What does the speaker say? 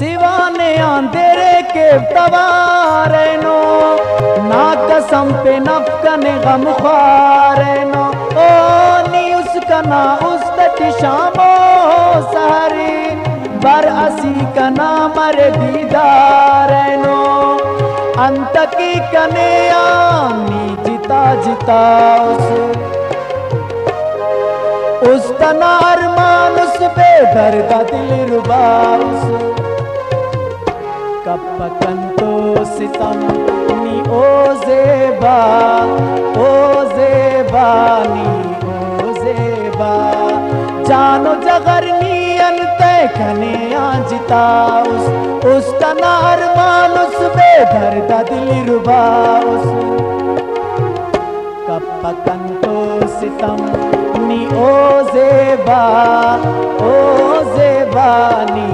सिवाने आंधेरे के तवारे नो ना कसम पे नफकने गम ख्वारे नो ओ नी उसका ना उस तटी शामो सहरी बर असी का ना मरे दीदार नो अंत की कने आनी जिता जिता उस तना अरमान उस बेदर्द दिल रुबा उस कपकन तो सितम नी ओ ज़ेबा नी ओ ज़ेबा जानो जगर नी अंते खने आजिता उस तना अरमान उस बेदर्द दिल रुबा उस कपकन तो सितम नी ओ ज़ेबा नी